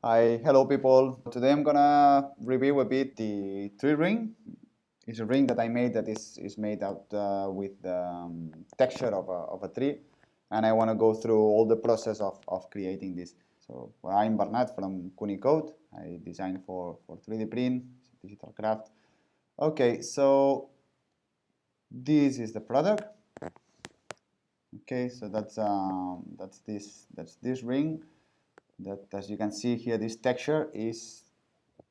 Hi, hello people. Today I'm gonna review a bit the tree ring. It's a ring that I made that is made out with the texture of a tree, and I want to go through all the process of creating this. So well, I'm Bernat from Code. I design for 3D print, digital craft. Okay, so this is the product. Okay, so that's this ring. That, as you can see here, this texture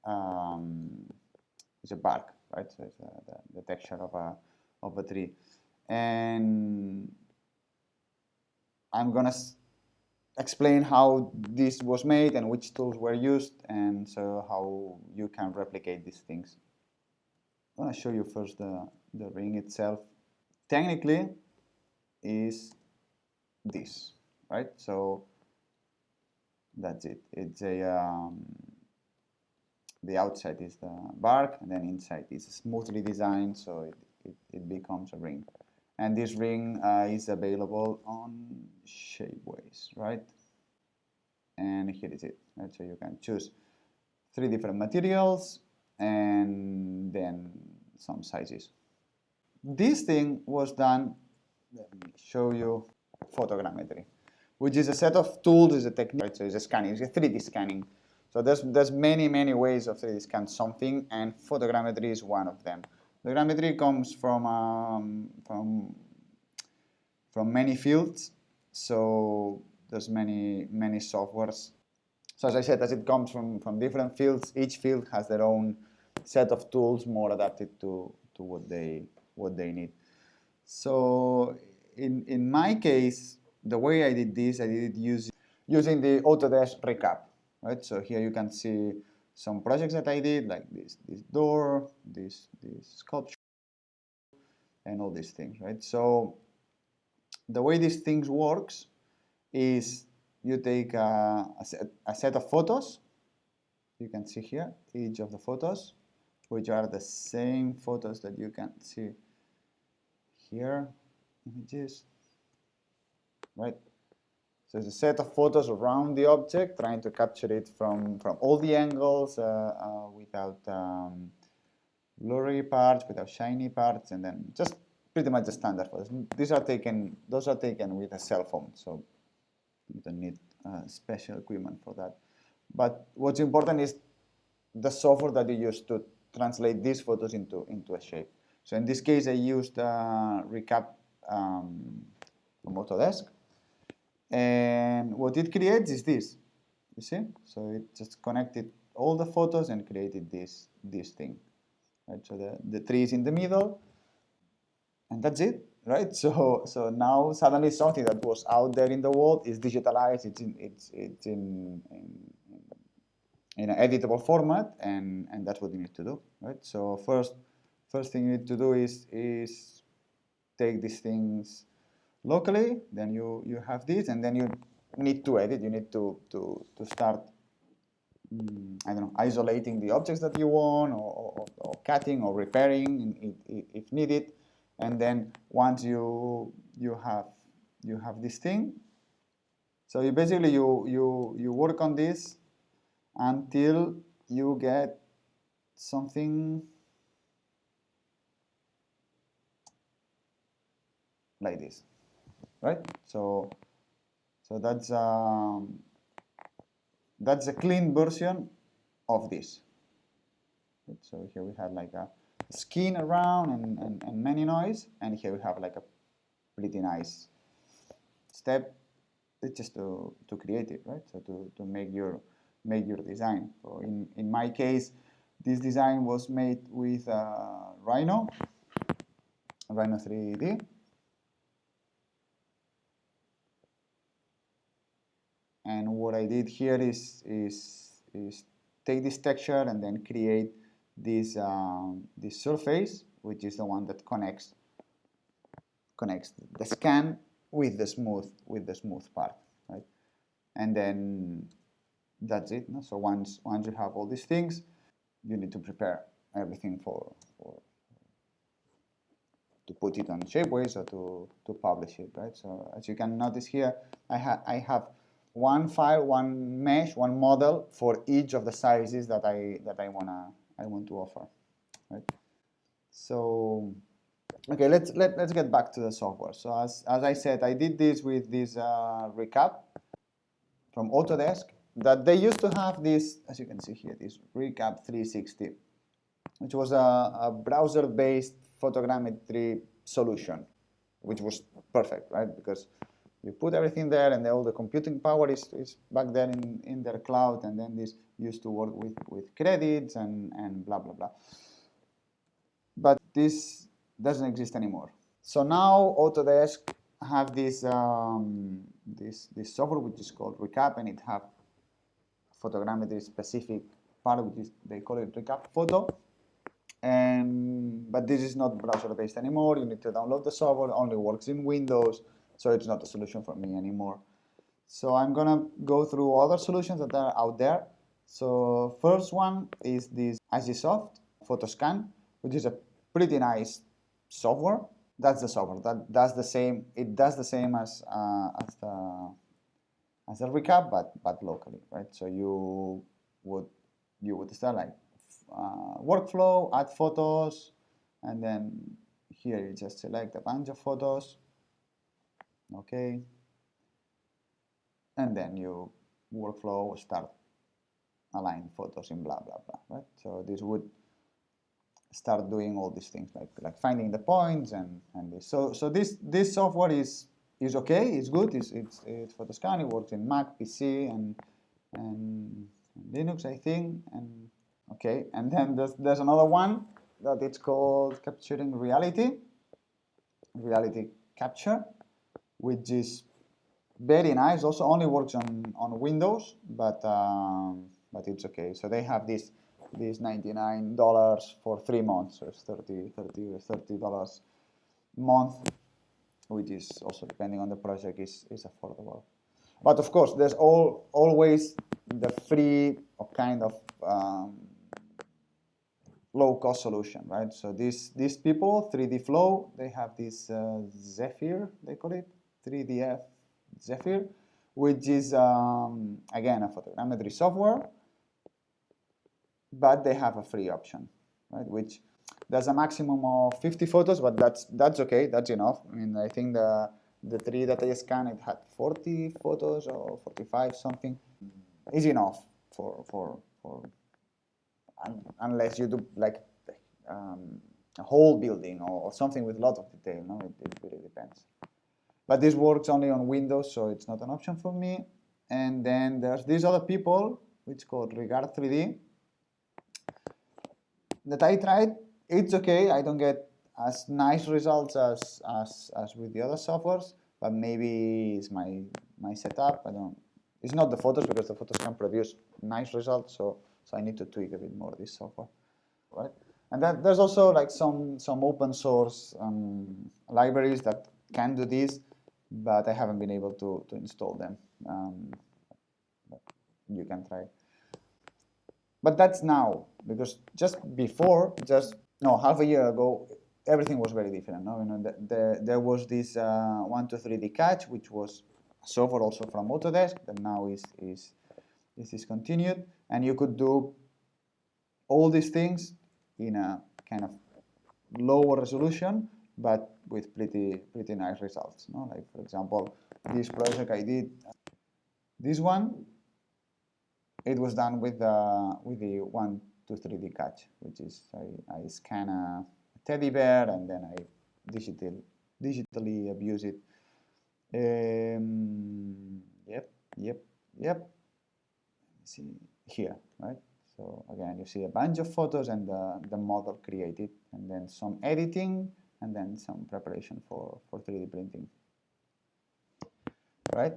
um, is a bark, right? So it's the texture of a tree, and I'm gonna explain how this was made and which tools were used, and so how you can replicate these things. I'm gonna show you first the ring itself. Technically, is this, right? So that's it. It's a the outside is the bark, and then inside is smoothly designed, so it becomes a ring. And this ring is available on Shapeways, right? And here is it, right? So you can choose 3 different materials and then some sizes. This thing was done, let me show you, photogrammetry, which is a set of tools, is a technique, right? So it's a scanning, it's a 3D scanning. So there's many ways of 3D scan something, and photogrammetry is one of them. Photogrammetry comes from many fields, so there's many softwares. So as I said, as it comes from different fields, each field has their own set of tools more adapted to what they need. So in my case, the way I did this, I did it using the Autodesk recap, right? So here you can see some projects that I did, like this door, this sculpture, and all these things, right? So the way these things works is you take a set of photos. You can see here each of the photos, which are the same photos that you can see here, images, right? So it's a set of photos around the object, trying to capture it from all the angles without blurry parts, without shiny parts, and then just pretty much the standard photos. Those are taken with a cell phone, so you don't need special equipment for that. But what's important is the software that you use to translate these photos into a shape. So in this case, I used Recap from Autodesk, and what it creates is this. You see? So it just connected all the photos and created this thing. Right? So the tree is in the middle, and that's it, right? So now suddenly something that was out there in the world is digitalized. It's in an editable format, and that's what you need to do, right? So first thing you need to do is take these things locally. Then you have this, and then you need to edit. You need to start I don't know, isolating the objects that you want, or cutting or repairing if needed. And then once you have this thing, so you basically you work on this until you get something like this, right? So that's a clean version of this. So here we have like a skin around and many noise, and here we have like a pretty nice step. It's just to create it, right? So to make your design. So in my case, this design was made with Rhino 3D. And what I did here is take this texture and then create this surface, which is the one that connects the scan with the smooth part, right? And then that's it. No? So once you have all these things, you need to prepare everything for to put it on Shapeways or to publish it, right? So as you can notice here, I have one file, one mesh, one model for each of the sizes that I want to offer, right? So okay, let's get back to the software. So as I said, I did this with this recap from Autodesk, that they used to have this, as you can see here, this recap 360, which was a browser-based photogrammetry solution, which was perfect, right? Because you put everything there, and all the computing power is back there in their cloud, and then this used to work with credits and blah, blah, blah. But this doesn't exist anymore. So now Autodesk have this software which is called Recap, and it have photogrammetry specific part, which is, they call it Recap Photo. But this is not browser based anymore. You need to download the software. It only works in Windows, so it's not a solution for me anymore. So I'm gonna go through other solutions that are out there. So first one is this ICSoft Photoscan, which is a pretty nice software. That's the software that does the same. It does the same as the recap, but locally, right? So you would start like workflow, add photos, and then here you just select a bunch of photos, okay, and then you workflow start align photos in blah blah blah, right? So this would start doing all these things like finding the points and this. So this software is okay, it's good, it's Photoscan, it works in Mac, PC, and Linux, I think, and okay. And then there's another one that it's called capturing reality capture, which is very nice. Also only works on Windows, but it's okay. So they have this $99 for 3 months, so it's $30 a month, which is also, depending on the project, is affordable. But of course, there's always the free or kind of low-cost solution, right? So these people, 3D Flow, they have this Zephyr, they call it, 3DF Zephyr, which is again a photogrammetry software, but they have a free option, right? Which there's a maximum of 50 photos, but that's okay, that's enough. I mean, I think the 3 that I scanned, it had 40 photos or 45 something. Is enough for unless you do like a whole building or something with a lot of detail. No, it really depends. But this works only on Windows, so it's not an option for me. And then there's these other people, which called Regard 3D, that I tried. It's okay. I don't get as nice results as with the other softwares, but maybe it's my setup. I don't. It's not the photos, because the photos can produce nice results, so I need to tweak a bit more this software, right? And then there's also like some open source libraries that can do this, but I haven't been able to install them. But you can try. But that's now, because just before, half a year ago, everything was very different. No, there was this 123D Catch, which was software also from Autodesk, that now is discontinued, and you could do all these things in a kind of lower resolution, but with pretty nice results. No? Like, for example, this project I did, this one, it was done with the 123D Catch, which is I scan a teddy bear and then I digitally abuse it. Yep. See here, right? So again, you see a bunch of photos and the model created, and then some editing, and then some preparation for 3D printing, right?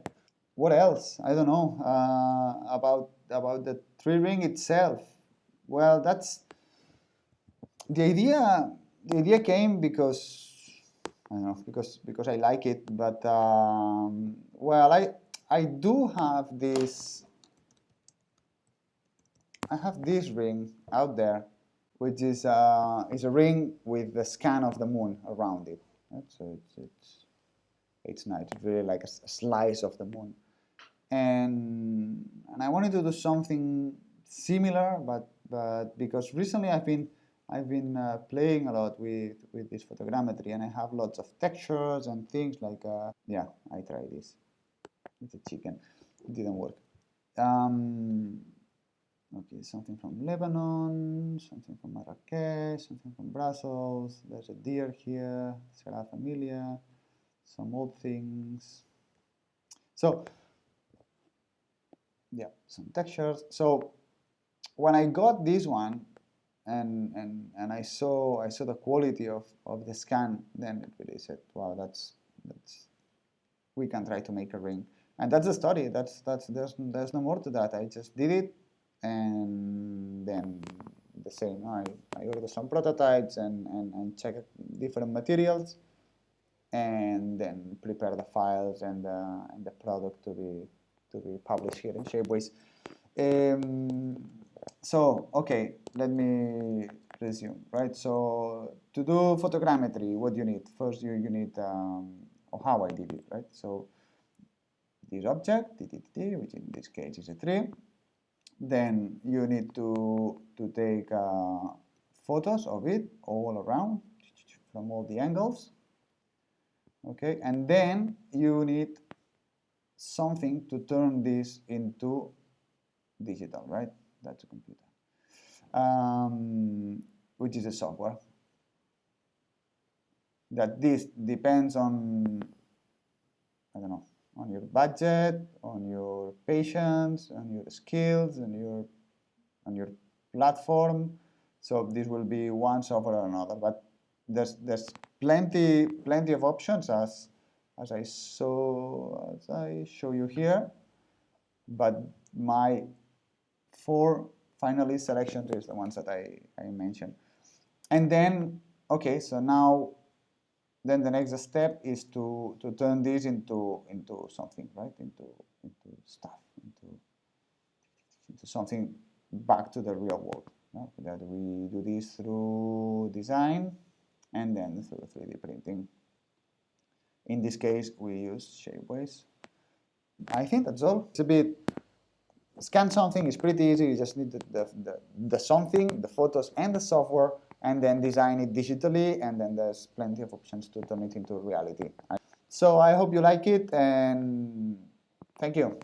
What else? I don't know about the 3-ring itself. Well, that's the idea. The idea came because I don't know, because I like it. But well, I do have this. I have this ring out there, which is a ring with the scan of the moon around it. Right? So it's nice. It's really like a slice of the moon. and I wanted to do something similar, but because recently I've been playing a lot with this photogrammetry, and I have lots of textures and things like yeah, I tried this. It's a chicken. It didn't work. Okay, something from Lebanon, something from Marrakech, something from Brussels. There's a deer here, Sagrada Familia, some old things. So yeah, some textures. So when I got this one, and I saw the quality of the scan, then it really said, wow, that's we can try to make a ring. And that's the story. There's no more to that. I just did it, and then the same. I ordered some prototypes and checked different materials, and then prepare the files and the product to be published here in Shapeways. So okay, let me resume. Right. So to do photogrammetry, what do you need? First, you need or how I did it. Right. So this object, which in this case is a tree. Then you need to take photos of it all around from all the angles. Okay, and then you need something to turn this into digital, right? That's a computer, which is a software. That this depends on, I don't know, on your budget, on your patience, on your skills, and on your platform. So this will be one software or another, but there's plenty of options as I show you here. But my 4 finalist selections is the ones that I mentioned. And then okay, so now then the next step is to turn this into something, right? Into stuff, into something back to the real world. Right? That we do this through design and then through 3D printing. In this case, we use Shapeways. I think that's all. It's a bit, scan something is pretty easy. You just need the something, the photos and the software, and then design it digitally, and then there's plenty of options to turn it into reality. So I hope you like it, and thank you.